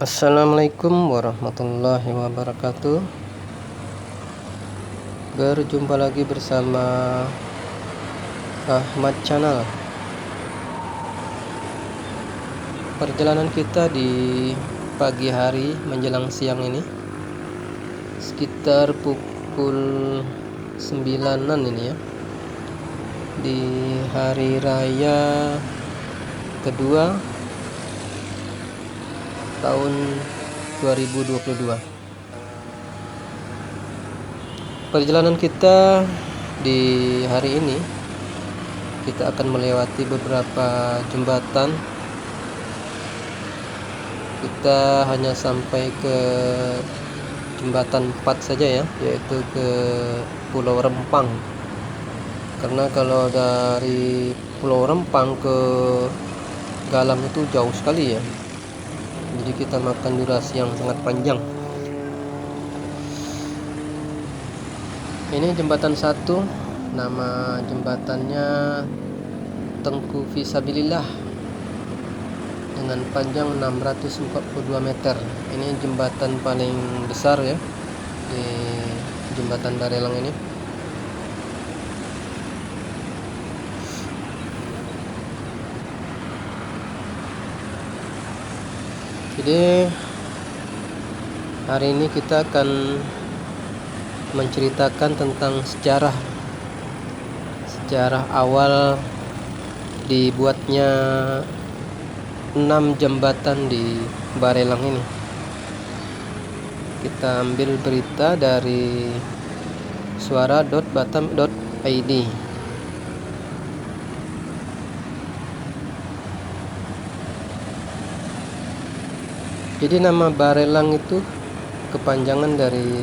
Assalamualaikum warahmatullahi wabarakatuh. Berjumpa lagi bersama Ahmad Channel. Perjalanan kita di pagi hari menjelang siang ini sekitar pukul 9-an ini ya, di hari raya kedua tahun 2022. Perjalanan kita di hari ini, kita akan melewati beberapa jembatan. Kita hanya sampai ke jembatan 4 saja ya, yaitu ke Pulau Rempang. Karena kalau dari Pulau Rempang ke Galang itu jauh sekali ya, jadi kita makan durasi yang sangat panjang. Ini jembatan 1, nama jembatannya Tengku Fisabilillah, dengan panjang 642 meter. Ini jembatan paling besar ya di jembatan Barelang ini. Jadi hari ini kita akan menceritakan tentang sejarah awal dibuatnya 6 jembatan di Barelang ini. Kita ambil berita dari suara.batam.id. Jadi nama Barelang itu kepanjangan dari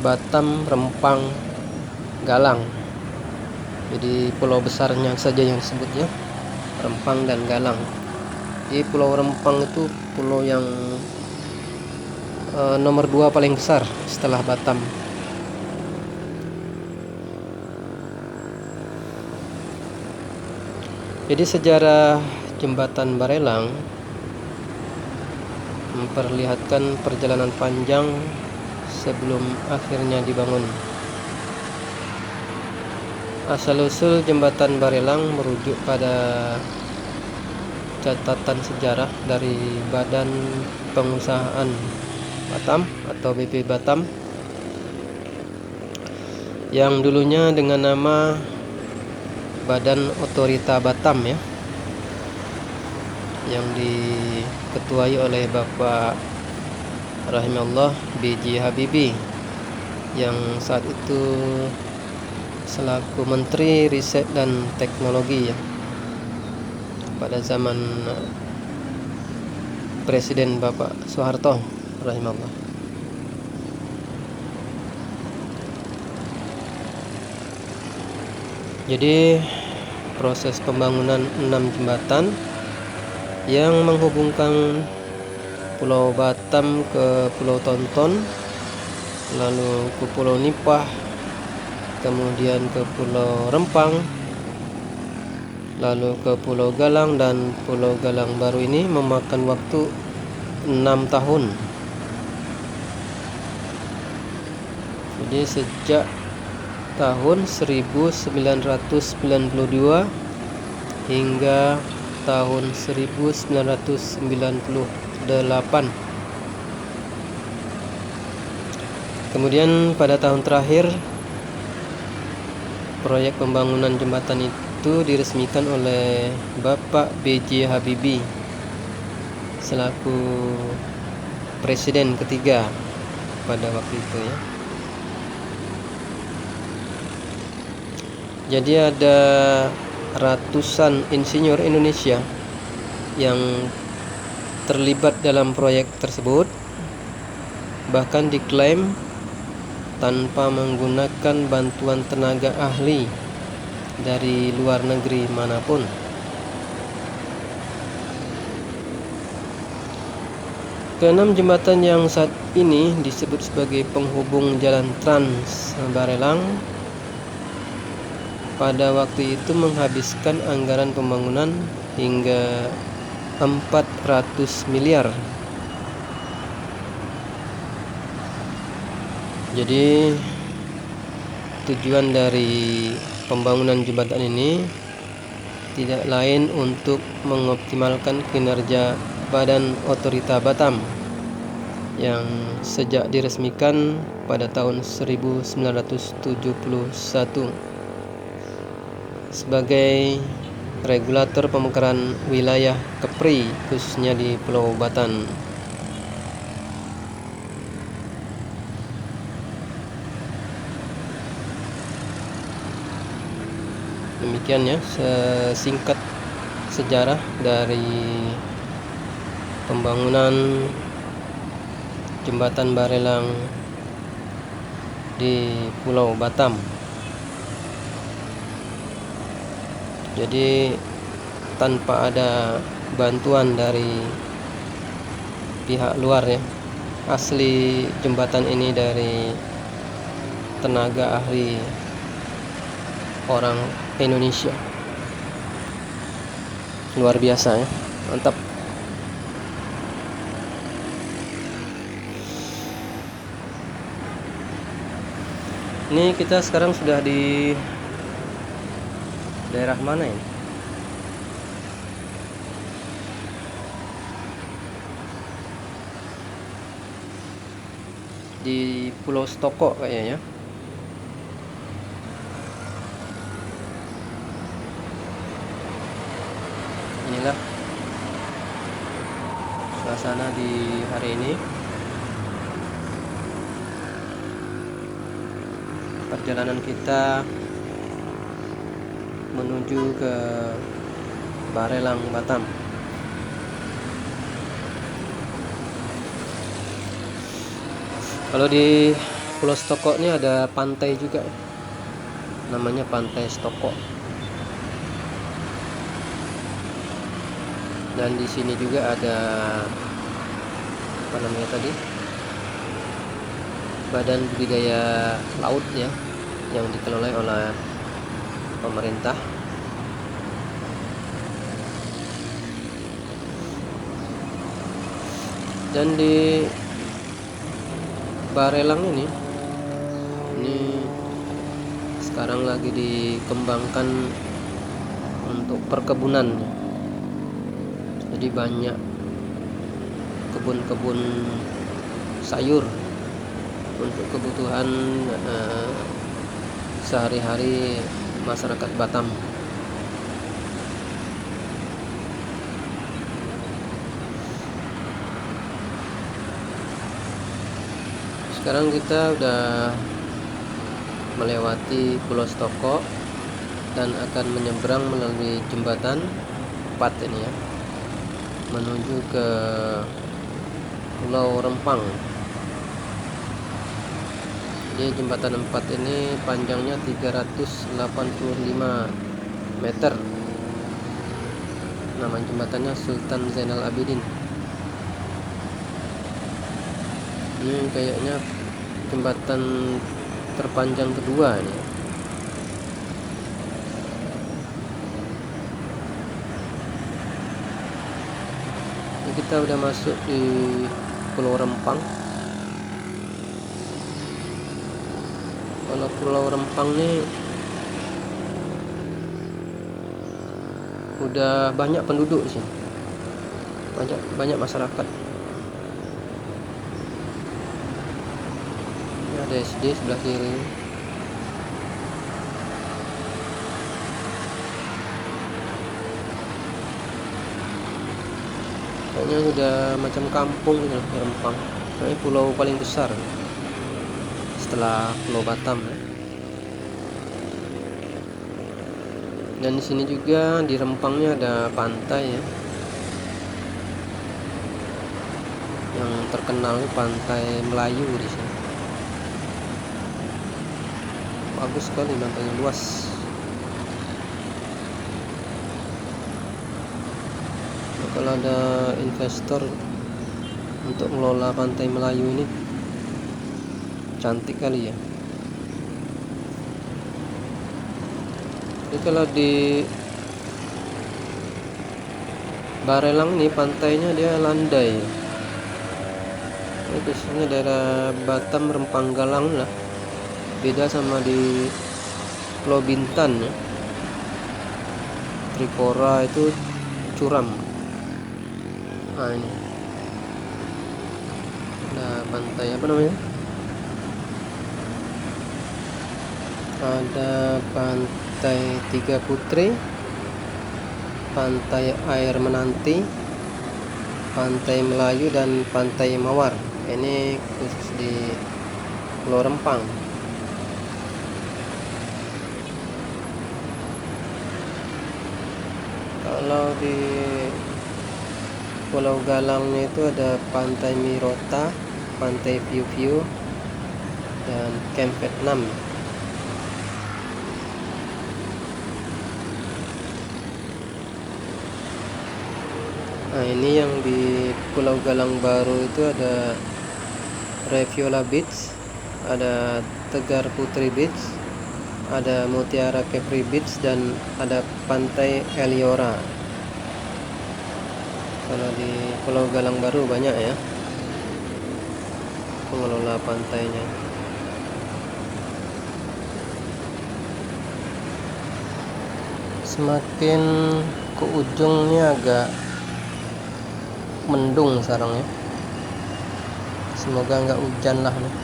Batam, Rempang, Galang. Jadi pulau besarnya saja yang disebutnya Rempang dan Galang. Di Pulau Rempang itu pulau yang nomor 2 paling besar setelah Batam. Jadi sejarah jembatan Barelang memperlihatkan perjalanan panjang sebelum akhirnya dibangun. Asal-usul jembatan Barelang merujuk pada catatan sejarah dari Badan Pengusahaan Batam atau BP Batam, yang dulunya dengan nama Badan Otorita Batam ya, yang diketuai oleh Bapak rahimahullah B.J. Habibie, yang saat itu selaku Menteri Riset dan Teknologi ya, pada zaman Presiden Bapak Soeharto rahimahullah. Jadi proses pembangunan 6 jembatan yang menghubungkan Pulau Batam ke Pulau Tonton, lalu ke Pulau Nipah, kemudian ke Pulau Rempang, lalu ke Pulau Galang, dan Pulau Galang baru ini memakan waktu 6 tahun. Jadi sejak tahun 1992 hingga tahun 1998. Kemudian pada tahun terakhir proyek pembangunan jembatan itu diresmikan oleh Bapak B.J. Habibie selaku presiden ketiga pada waktu itu ya. Jadi ada ratusan insinyur Indonesia yang terlibat dalam proyek tersebut, bahkan diklaim tanpa menggunakan bantuan tenaga ahli dari luar negeri manapun. Keenam jembatan yang saat ini disebut sebagai penghubung jalan Trans Barelang pada waktu itu menghabiskan anggaran pembangunan hingga 400 miliar Jadi tujuan dari pembangunan jembatan ini tidak lain untuk mengoptimalkan kinerja Badan Otorita Batam yang sejak diresmikan pada tahun 1971 sebagai regulator pemekaran wilayah Kepri, khususnya di Pulau Batan. Demikian ya singkat sejarah dari pembangunan jembatan Barelang di Pulau Batam. Jadi tanpa ada bantuan dari pihak luar ya, asli jembatan ini dari tenaga ahli orang Indonesia. Luar biasa ya, mantap. Ini kita sekarang sudah di daerah mana ini? Di Pulau Stoko kayaknya ya. Inilah suasana di hari ini. Perjalanan kita menuju ke Barelang, Batam. Kalau di Pulau Stoko ini ada pantai juga, namanya Pantai Stoko. Dan di sini juga ada apa namanya tadi, Badan Budidaya Laut ya, yang dikelola oleh pemerintah. Dan di Barelang ini sekarang lagi dikembangkan untuk perkebunan. Jadi banyak kebun-kebun sayur untuk kebutuhan sehari-hari masyarakat Batam. Sekarang kita udah melewati Pulau Stoko dan akan menyeberang melalui jembatan 4 ini ya, menuju ke Pulau Rempang. Jadi jembatan 4 ini panjangnya 385 meter. Nama jembatannya Sultan Zainal Abidin. Ini kayaknya jembatan terpanjang kedua ini. Ini kita udah masuk di Pulau Rempang. Kalau Pulau Rempang nih udah banyak penduduk sih, banyak masyarakat. Ini ada SD sebelah kiri. Kayaknya sudah macam kampung gitu Rempang. Ini pulau paling besar setelah Pulau Batam ya. Dan di sini juga di Rempangnya ada pantai ya, yang terkenal Pantai Melayu di sini. Bagus sekali, pantainya luas. Nah, kalau ada investor untuk mengelola Pantai Melayu ini, cantik kali ya. Jadi kalau di Barelang ini pantainya dia landai, Ini khususnya daerah Batam, Rempang Galang lah, beda sama di Pulau Bintan ya. Trikora itu curam. Nah ini ada pantai apa namanya, ada pantai Tiga Putri, pantai Air Menanti, pantai Melayu, dan pantai Mawar. Ini khusus di Pulau Rempang. Kalau di Pulau Galangnya itu ada pantai Mirota, pantai View View, dan Camp Vietnam. Nah ini yang di Pulau Galang baru itu ada Reviola Beach, ada Tegar Putri Beach, ada Mutiara Capri Beach, dan ada pantai Eliora. Kalau di Pulau Galang baru banyak ya pengelola pantainya. Semakin ke ujungnya agak mendung sekarang ya, semoga nggak hujan lah nih.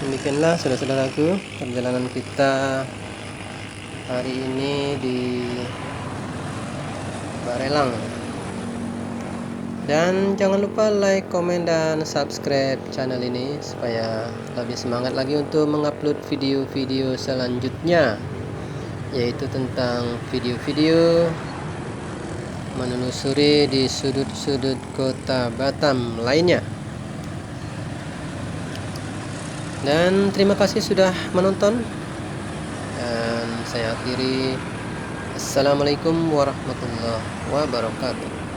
Demikianlah saudara-saudaraku perjalanan kita hari ini di Barelang. Dan jangan lupa like, komen, dan subscribe channel ini supaya lebih semangat lagi untuk mengupload video-video selanjutnya, yaitu tentang video-video menelusuri di sudut-sudut kota Batam lainnya. Dan terima kasih sudah menonton, dan saya akhiri. Assalamualaikum warahmatullahi wabarakatuh.